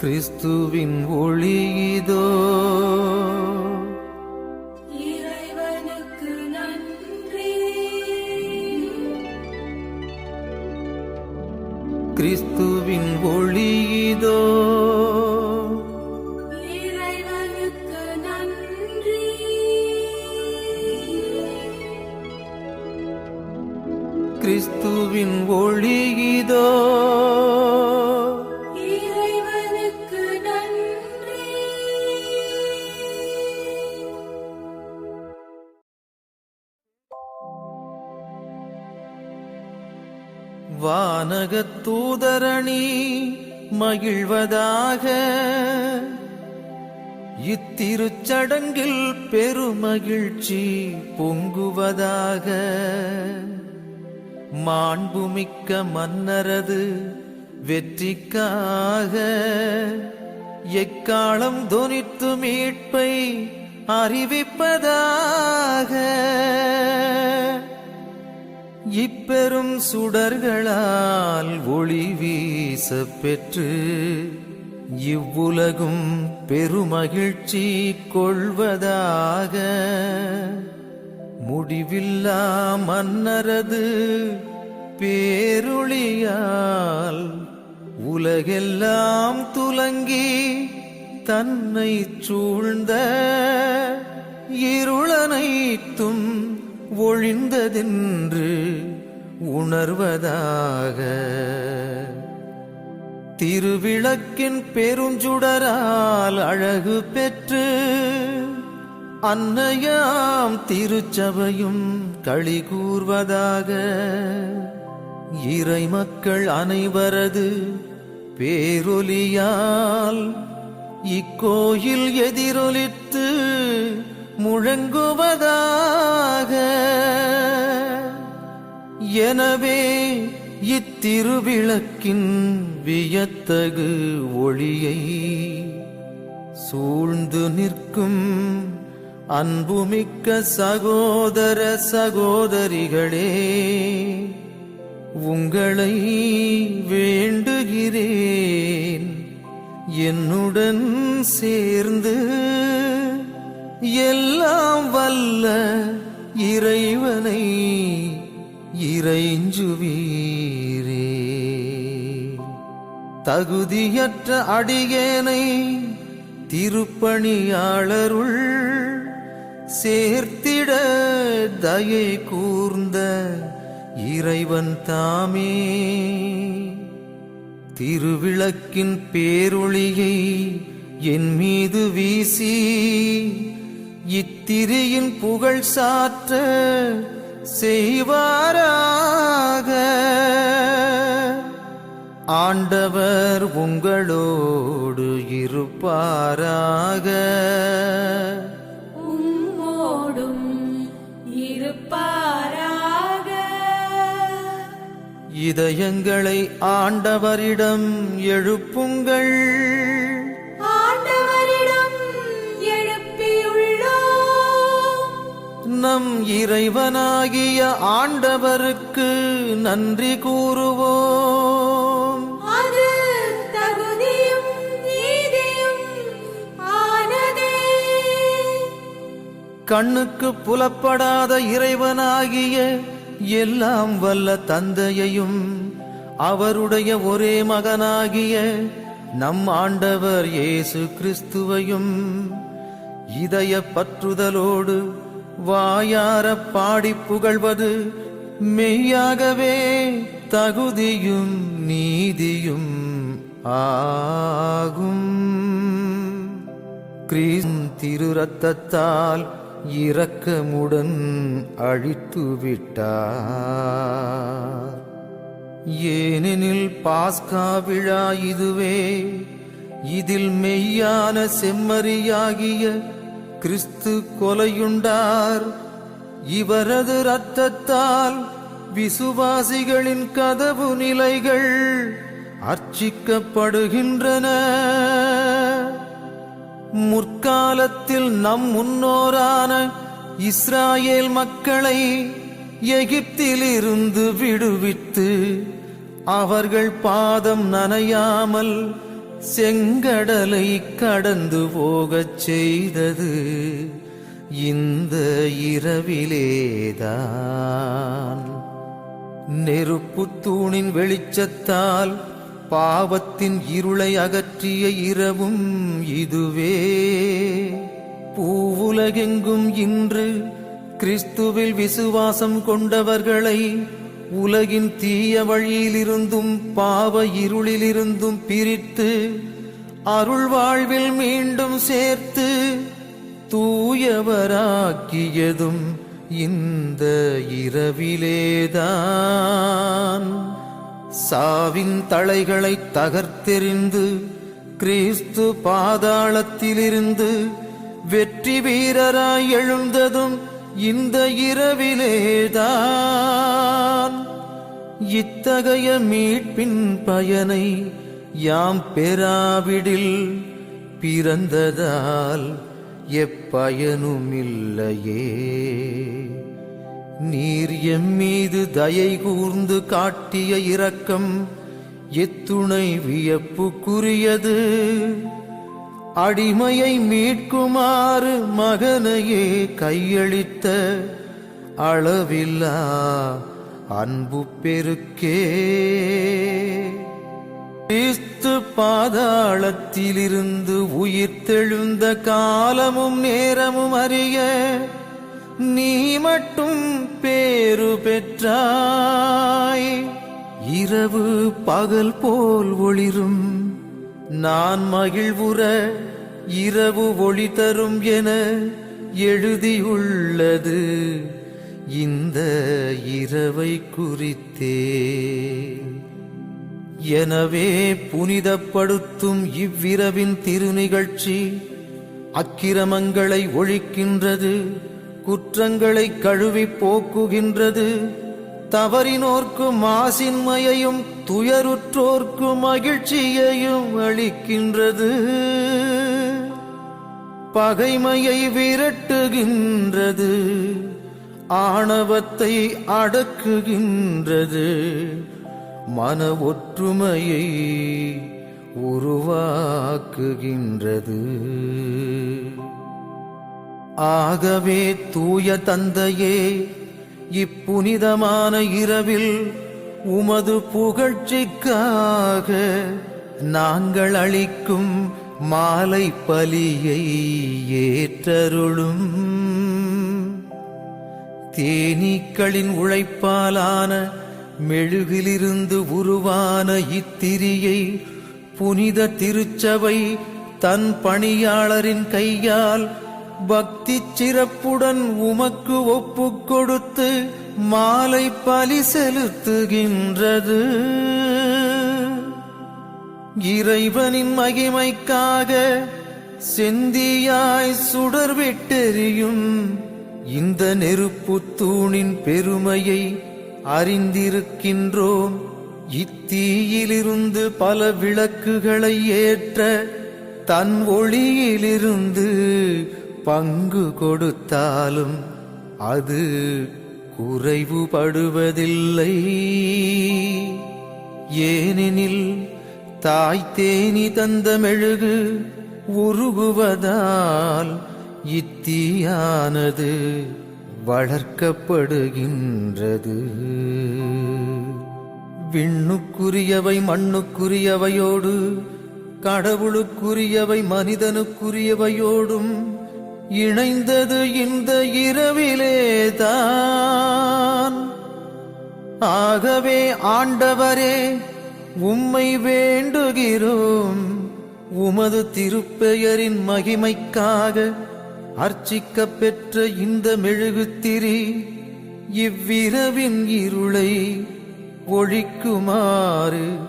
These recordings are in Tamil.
கிறிஸ்துவின் ஒளி இதோ. இறைவனுக்கு நன்றி. கிறிஸ்துவின் ஒளி இதோ. இறைவனுக்கு நன்றி. கிறிஸ்துவின் ஒளி இதோ. இறைவனுக்கு நன்றி. வானகத் தூதரணி மகிழ்வதாக, இத்திருச்சடங்கில் பெருமகிழ்ச்சி பொங்குவதாக. மாண்புமிக்க மன்னரது வெற்றிக்காக எக்காலம் தொனித்து மீட்பை அறிவிப்பதாக. இப்பெரும் சுடர்களால் ஒளி வீச பெற்று இவ்வுலகும் பெருமகிழ்ச்சி கொள்வதாக. முடிவில்லா மன்னரது பேரொளியால் உலகெல்லாம் துலங்கி தன்னை சூழ்ந்த இருளனைத்தும் ஒழிந்ததென்று உணர்வதாக. திருவிளக்கின் பெருஞ்சுடரால் அழகு பெற்று அன்னையாம் திருச்சபையும் களி கூர்வதாக. இறை மக்கள் அனைவரது பேரொலியால் இக்கோயில் எதிரொலித்து முழங்குவதாக. எனவே இத்திருவிளக்கின் வியத்தகு ஒளியை சூழ்ந்து நிற்கும் அன்புமிக்க சகோதர சகோதரிகளே, உங்களை வேண்டுகிறேன், என்னுடன் சேர்ந்து எல்லாம் வல்ல இறைவனை இறைஞ்சுவீரே. தகுதியற்ற அடியேனை திருப்பணியாளருள் சேர்த்திட தயை கூர்ந்த இறைவன் தாமே திருவிளக்கின் பேரொளியை என் மீது வீசி இத்திரியின் புகழ் சாற்ற செய்வாராக. ஆண்டவர் உங்களோடு இருப்பாராக. உம்மோடும் இருப்பாராக. இதயங்களை ஆண்டவரிடம் எழுப்புங்கள். ஆண்டவரிடம் எழுப்பியுள்ளோம். நம் இறைவனாகிய ஆண்டவருக்கு நன்றி கூறுவோம். அது தகுதியும் நீதியும் ஆனதே. கண்ணுக்கு புலப்படாத இறைவனாகிய எல்லாம் வல்ல தந்தையையும் அவருடைய ஒரே மகனாகிய நம் ஆண்டவர் இயேசு கிறிஸ்துவையும் இதய பற்றுதலோடு வாயார பாடி புகழ்வது மெய்யாகவே தகுதியும் நீதியும் ஆகும். கிறிஸ்து திரு ரத்தத்தால் இரக்கமுடன் அழித்து விட்டார். ஏனெனில் பாஸ்கா விழா இதுவே. இதில் மெய்யான செம்மறியாகிய கிறிஸ்து கொலையுண்டார். இவரது இரத்தத்தால் விசுவாசிகளின் கதவு நிலைகள் அர்ச்சிக்கப்படுகின்றன. முற்காலத்தில் நம் முன்னோரான இஸ்ராயேல் மக்களை எகிப்திலிருந்து விடுவித்து அவர்கள் பாதம் நனையாமல் செங்கடலை கடந்து போகச் செய்தது இந்த இரவிலேதான். நெருப்புத் தூணின் வெளிச்சத்தால் பாவத்தின் இருளை அகற்றிய இரவும் இதுவே. பூவுலகெங்கும் இன்று கிறிஸ்துவில் விசுவாசம் கொண்டவர்களை உலகின் தீய வழியிலிருந்தும் பாவ இருளிலிருந்தும் பிரித்து அருள் வாழ்வில் மீண்டும் சேர்த்து தூயவராக்கியதும் இந்த இரவிலேதான். சாவின் தளைகளை தகர்த்தெறிந்து கிறிஸ்து பாதாளத்திலிருந்து வெற்றி வீரராய் எழுந்ததும் இந்த இரவிலேதான். இத்தகைய மீட்பின் பயனை யாம் பெறாவிடில் பிறந்ததால் எப்பயனுமில்லையே. நீர் எம்மீது தயை கூர்ந்து காட்டிய இரக்கம் எத்துணை வியப்புக்குரியது. அடிமையை மீட்குமாறு மகனையே கையளித்த அளவில்லா அன்பு பெருக்கே. கிறிஸ்து பாதாளத்திலிருந்து உயிர்த்தெழுந்த காலமும் நேரமும் அறிய நீ மட்டும் பேறு பெற்றாய். இரவு பகல் போல் ஒளிரும் நான் மகிழ்வுற இரவு ஒளி தரும் என எழுதியுள்ளது இந்த இரவை குறித்தே. எனவே புனிதப்படுத்தும் இவ்விரவின் திருநிகழ்ச்சி அக்கிரமங்களை ஒழிக்கின்றது, குற்றங்களை கழுவி போக்குகின்றது, தவறினோர்க்கு மாசின்மையையும் துயருற்றோர்க்கு மகிழ்ச்சியையும் அளிக்கின்றது, பகைமையை விரட்டுகின்றது, ஆணவத்தை அடக்குகின்றது, மன ஒற்றுமையை உருவாக்குகின்றது. ஆகவே தூய தந்தையே, இப்புனிதமான இரவில் உமது புகழ்ச்சிக்காக நாங்கள் அளிக்கும் மாலை பலியை ஏற்றருளும். தேனீக்களின் உழைப்பாலான மெழுகிலிருந்து உருவான இத்திரியை புனித திருச்சபை தன் பணியாளரின் கையால் பக்தி சிறப்புடன் உமக்கு ஒப்புக் கொடுத்து மாலை பலி செலுத்துகின்றது. இறைவனின் மகிமைக்காக செந்தியாய் சுடர்விட்டெறியும் இந்த நெருப்புத் தூணின் பெருமையை அறிந்திருக்கின்றோம். இத்தீயிலிருந்து பல விளக்குகளை ஏற்ற தன் ஒளியிலிருந்து பங்கு கொடுத்தாலும் அது குறைவுபடுவதில்லை. ஏனெனில் தாய் தேனி தந்த மெழுகு உருகுவதால் இத்தீயானது வளர்க்கப்படுகின்றது. விண்ணுக்குரியவை மண்ணுக்குரியவையோடு கடவுளுக்குரியவை மனிதனுக்குரியவையோடும் இணைந்தது இந்த இரவிலேதான். ஆகவே ஆண்டவரே, உம்மை வேண்டுகிறோம். உமது திருப்பெயரின் மகிமைக்காக அர்ச்சிக்கப் பெற்ற இந்த மெழுகுத்திரி இவ்விரவின் இருளை ஒழிக்குமாறு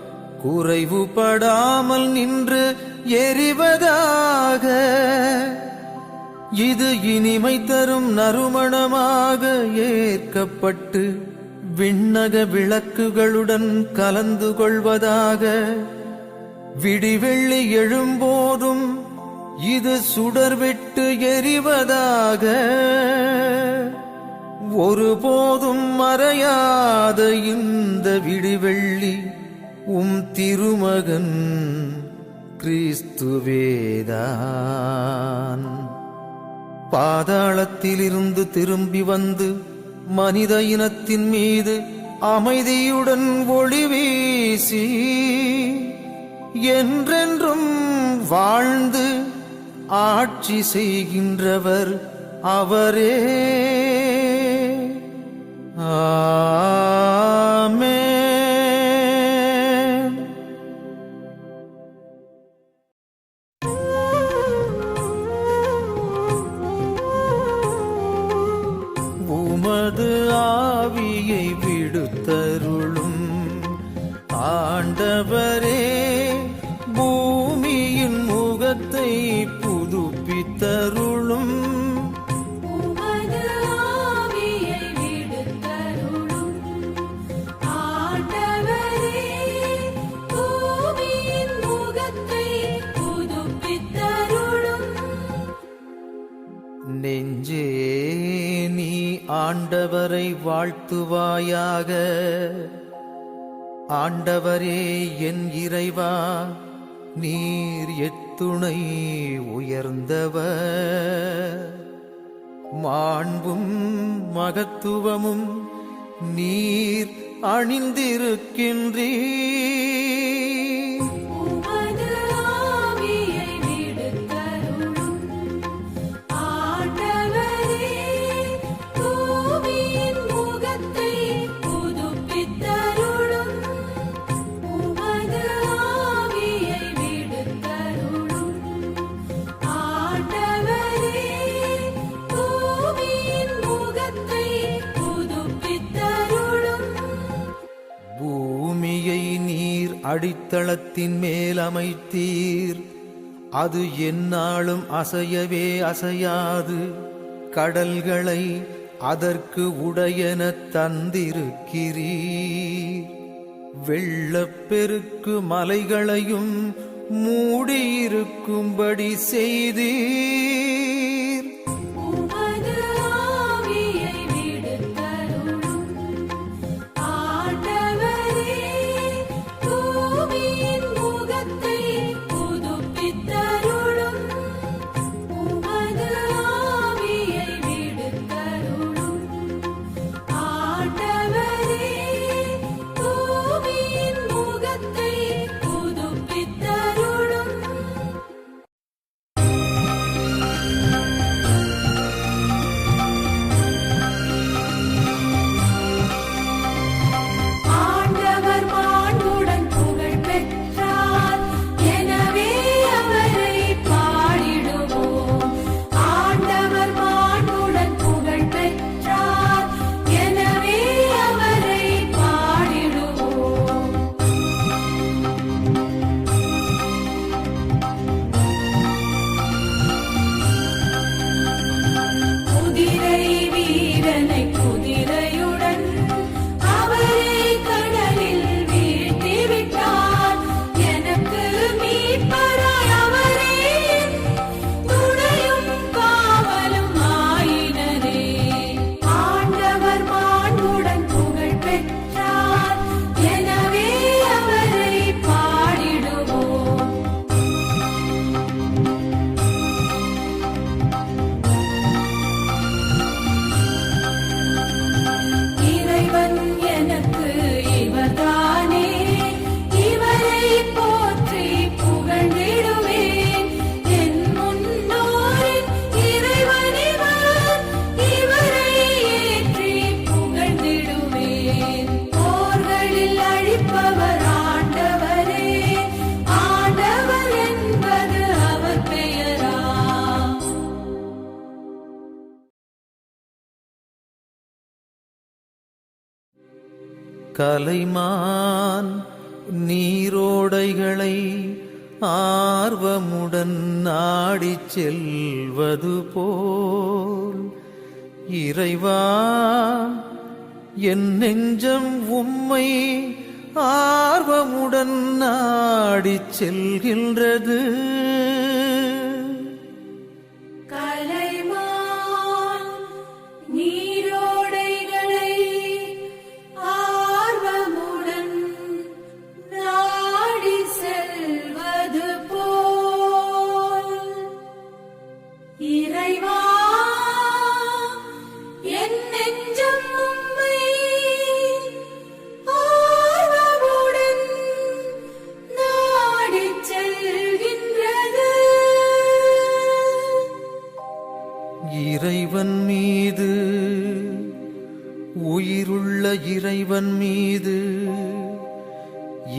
குறைவுபடாமல் நின்று எரிவதாக. இது இனிமை தரும் நறுமணமாக ஏற்கப்பட்டு விண்ணக விளக்குகளுடன் கலந்து கொள்வதாக. விடிவெள்ளி எழும்போதும் இது சுடர்விட்டு எரிவதாக. ஒருபோதும் மறையாத இந்த விடிவெள்ளி உம் திருமகன் கிறிஸ்துவேதான். பாதாளத்திலிருந்து திரும்பி வந்து மனித இனத்தின் மீது அமைதியுடன் ஒளி வீசி என்றென்றும் வாழ்ந்து ஆட்சி செய்கின்றவர் அவரே. ஆமென். உமது ஆவியை விடுத்தருளும் ஆண்டவரே, பூமியின் முகத்தை புதுப்பித்தருளும். உமது ஆவியை விடுத்தருளும் ஆண்டவரே, பூமியின் முகத்தை புதுப்பித்தருளும். நெஞ்சே நீ ஆண்டவரை வாழ்த்துவாயாக. ஆண்டவரே என் இறைவா, நீர் எத்துணை உயர்ந்தவர். மாண்பும் மகத்துவமும் நீர் அணிந்திருக்கின்றீர். உமது ஆவியை விடுத்தருளும் ஆண்டவரே, பூமியின் முகத்தை புதுப்பித்தருளும். உமது ஆவியை விடுத்தருளும் ஆண்டவரே, பூமியின் முகத்தை புதுப்பித்தருளும். பூமியை நீர் அடித்தளத்தின் மேல் அமைத்தீர், அது எந்நாளும் அசையவே அசையாது. கடல்களை அதற்கு உடையென தந்திருக்கிறீர். வெள்ளப்பெருக்கு மலைகளையும் மூடியிருக்கும்படி செய்தீர். உமது ஆவியை விடுத்தருளும் ஆண்டவரே, பூமியின் முகத்தை புதுப்பித்தருளும். உமது ஆவியை விடுத்தருளும் ஆண்டவரே, பூமியின் முகத்தை புதுப்பித்தருளும். ஆண்டவர் மாண்புடன் புகழ் பெற்றார், எனவே அவரை பாடிடுவோம். ஆண்டவர் மாண்புடன் புகழ் பெற்றார், எனவே அவரை பாடிடுவோம். குதிரை வீரனை குதிரையுடன் அவரை கடலில் வீழ்த்திவிட்டார். எனக்கு மீட்பராய் அவரே துணையும் காவலும் ஆயினரே. ஆண்டவர் மாண்புடன் புகழ் பெற்றார், எனவே அவரை பாடிடுவோம். இறைவன் எனக்கு இவர்தானே, இவரை போற்றி புகழ்ந்திடுவேன். என் முன்னோரின் இறைவன் இவர், இவரை ஏற்றி புகழ்ந்திடுவேன். போர்களில் அழிப்பவர் ஆண்டவரே, ஆண்டவர் என்பது அவர் பெயரா. கலைமான் நீரோடைகளை ஆர்வமுடன் நாடிச் செல்வது போல், இறைவா என் நெஞ்சம் உம்மை ஆர்வமுடன் நாடிச் செல்கின்றது. கலைமான் நீரோடைகளை ஆர்வமுடன் நாடி செல்வது போல்,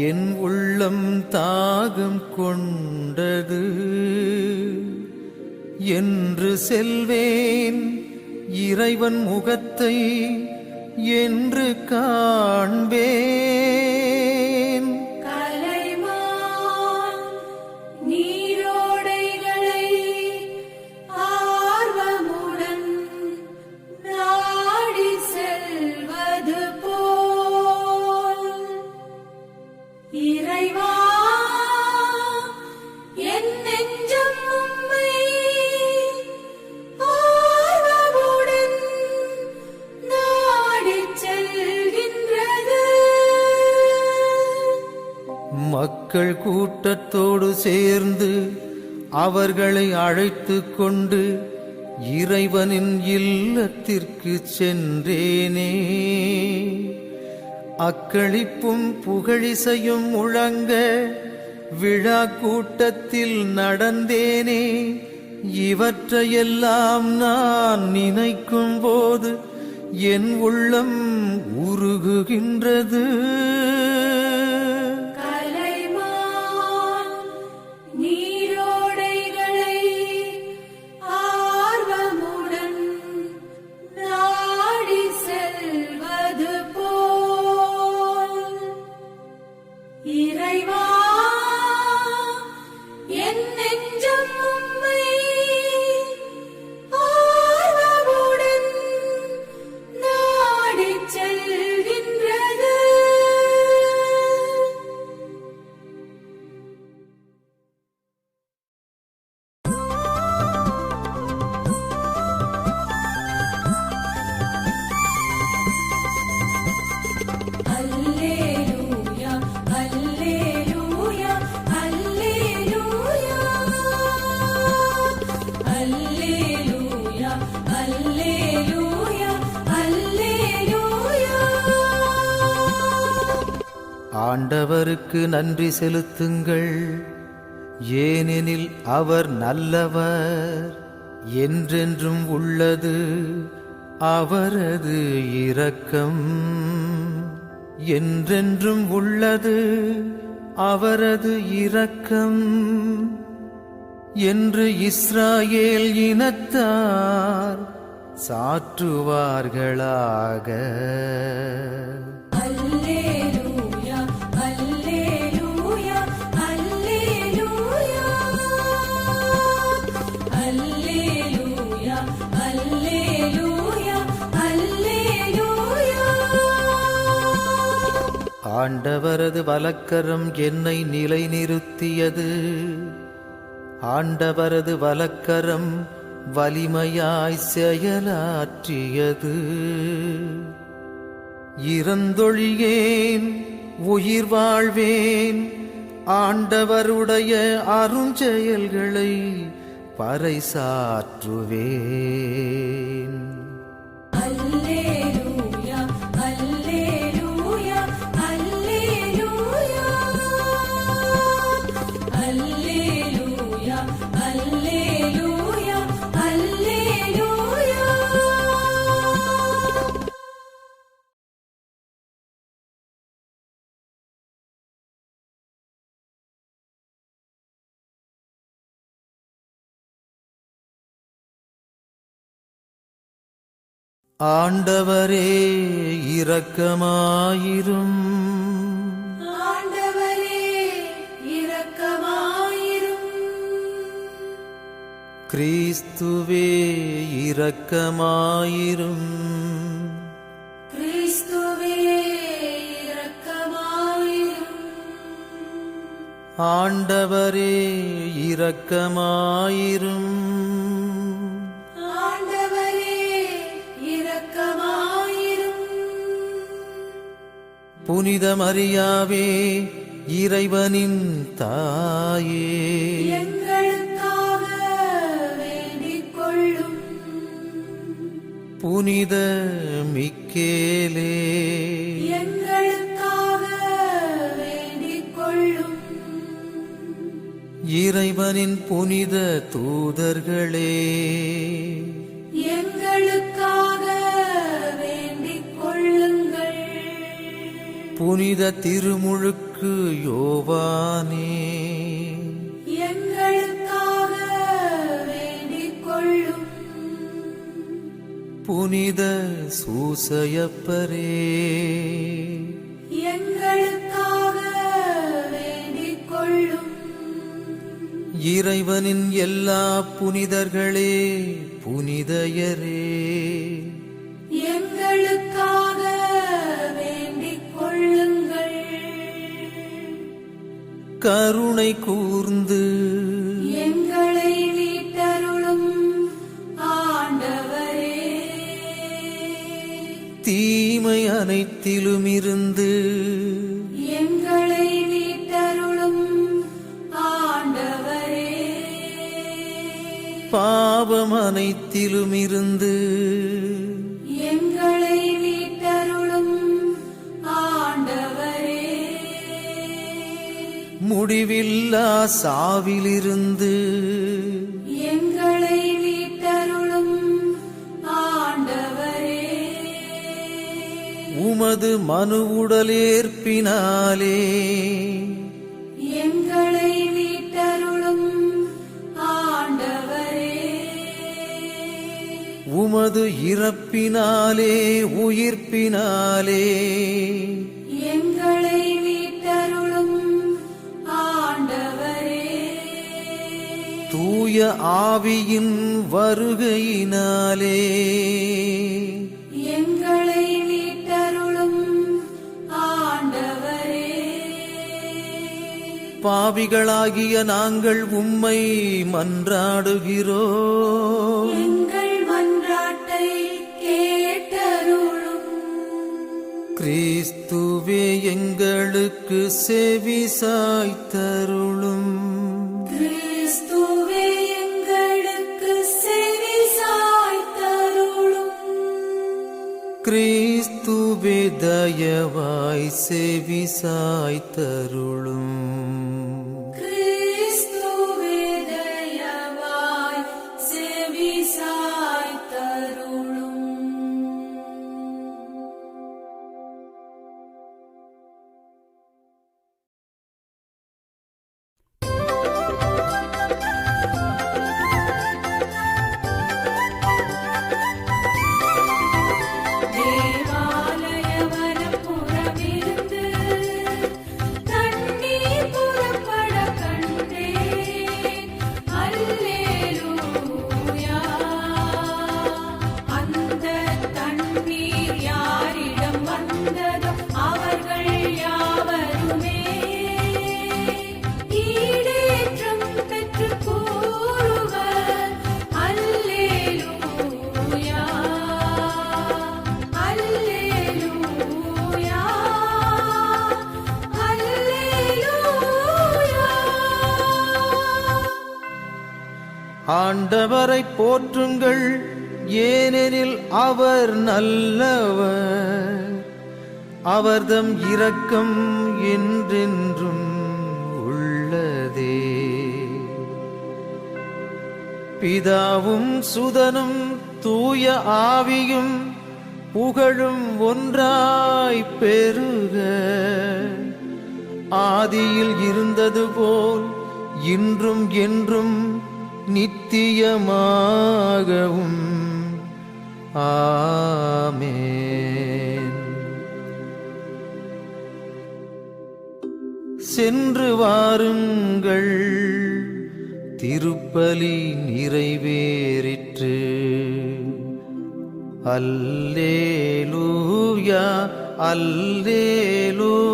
என் உள்ளம் தாகம் கொண்டது என்று செல்வேன் இறைவன் முகத்தை என்று காண்பேன். கலைமான் நீரோடைகளை ஆர்வமுடன் நாடி செல்வது போல் இறைவா என் நெஞ்சம் உம்மை ஆர்வமுடன் நாடிச் செல்கின்றது. மக்கள் கூட்டத்தோடு சேர்ந்து அவர்களை அழைத்து கொண்டு இறைவனின் இல்லத்திற்கு சென்றேனே. அக்களிப்பும் புகழிசையும் முழங்க விழா கூட்டத்தில் நடந்தேனே. இவற்றையெல்லாம் நான் நினைக்கும் போது என் உள்ளம் உருகுகின்றது. கலைமான் நீரோடைகளை ஆர்வமுடன் நாடி செல்வது போல் இறைவா என் நெஞ்சம் உம்மை ஆர்வமுடன் நாடிச் செல்கின்றது. அல்லேலூயா அல்லேலூயா அல்லேலூயா அல்லேலூயா அல்லேலூயா அல்லேலூயா. ஆண்டவருக்கு நன்றி செலுத்துங்கள், ஏனெனில் அவர் நல்லவர், என்றென்றும் உள்ளது அவரது இரக்கம். என்றென்றும் உள்ளது அவரது இரக்கம் என்று இஸ்ராயேல் இனத்தார் சாற்றுவார்களாக. அல்லேலூயா அல்லேலூயா அல்லேலூயா அல்லேலூயா அல்லேலூயா அல்லேலூயா. ஆண்டவரது வலக்கரம் என்னை நிலைநிறுத்தியது. ஆண்டவரது வலக்கரம் வலிமையாய் செயலாற்றியது. இறந்தொழியேன் உயிர் வாழ்வேன், ஆண்டவருடைய அருஞ்செயல்களை பறைசாற்றுவேன். அல்லேலூயா அல்லேலூயா அல்லேலூயா அல்லேலூயா அல்லேலூயா அல்லேலூயா. ஆண்டவரே இரக்கமாயிரும். ஆண்டவரே இரக்கமாயிரும். கிறிஸ்துவே இரக்கமாயிரும். கிறிஸ்துவே இரக்கமாயிரும். ஆண்டவரே இரக்கமாயிரும். ஆண்டவரே இரக்கமாயிரும். புனித மரியாவே இறைவனின் தாயே, எங்களுக்காக வேண்டிக் கொள்ளும். புனித மிக்கேலே, எங்களுக்காக வேண்டிக் கொள்ளும். இறைவனின் புனித தூதர்களே, எங்களுக்காக வேண்டிக் கொள்ளுங்கள். புனித திருமுழுக்கு யோவானே, எங்களுக்காக வேண்டிக் கொள்ளும். புனித சூசையப்பரே, எங்களுக்காக வேண்டிக் கொள்ளும். இறைவனின் எல்லா புனிதர்களே, புனிதையரே, எங்களுக்காக வேண்டிக் கொள்ளுங்கள். கருணை கூர்ந்து எங்களை மீட்டருளும் ஆண்டவரே. தீமை அனைத்திலுமிருந்து எங்களை மீட்டருளும் ஆண்டவரே. பாவம் அனைத்திலுமிருந்து எங்களை மீட்டருளும் ஆண்டவரே. முடிவில்லா சாவிலிருந்து எங்களை மீட்டருளும் ஆண்டவரே. உமது மனு உடலேற்பினாலே எங்களை மீட்டருளும் ஆண்டவரே. உமது இறப்பினாலே உயிர்ப்பினாலே எங்களை மீட்டருளும் ஆண்டவரே. தூய ஆவியின் வருகையினாலே எங்களை மீட்டருளும் ஆண்டவரே. பாவிகளாகிய நாங்கள் உம்மை மன்றாடுகிறோம். எங்கள் மன்றாட்டை கேட்டருளும். கிறிஸ்துவே எங்களுக்கு செவி சாய்த்தருளும். கிறிஸ்துவே எங்களுக்கு செவி சாய்த்தருளும். கிறிஸ்துவே தயவாய் செவி சாய்த்தருளும். கிறிஸ்துவே தயவாய் செவி சாய்த்தருளும். தேவாலய வனப்புறமிருந்து தண்ணீர் புறப்பட கண்டேன். அல்லேலூயா. அந்த தண்ணீர் யாரிடம் வந்ததோ அவர்கள் யாவருமே ஈடேற்றம் பெற்று கூறுவர் அல்லேலூயா. அல்லேலூயா. அல்லேலூயா. ஆண்டவரை போற்றுங்கள், ஏனெனில் அவர் நல்லவர். அவர்தம் இரக்கம் என்றென்றும் உள்ளதே. பிதாவும் சுதனும் தூய ஆவியும் புகழும் ஒன்றாய் பெருக. ஆதியில் இருந்தது போல் இன்றும் என்றும் நித்தியமாகவும். ஆமென். சென்று வாருங்கள், திருப்பலி நிறைவேறிற்று. அல்லேலூயா, அல்லேலூயா.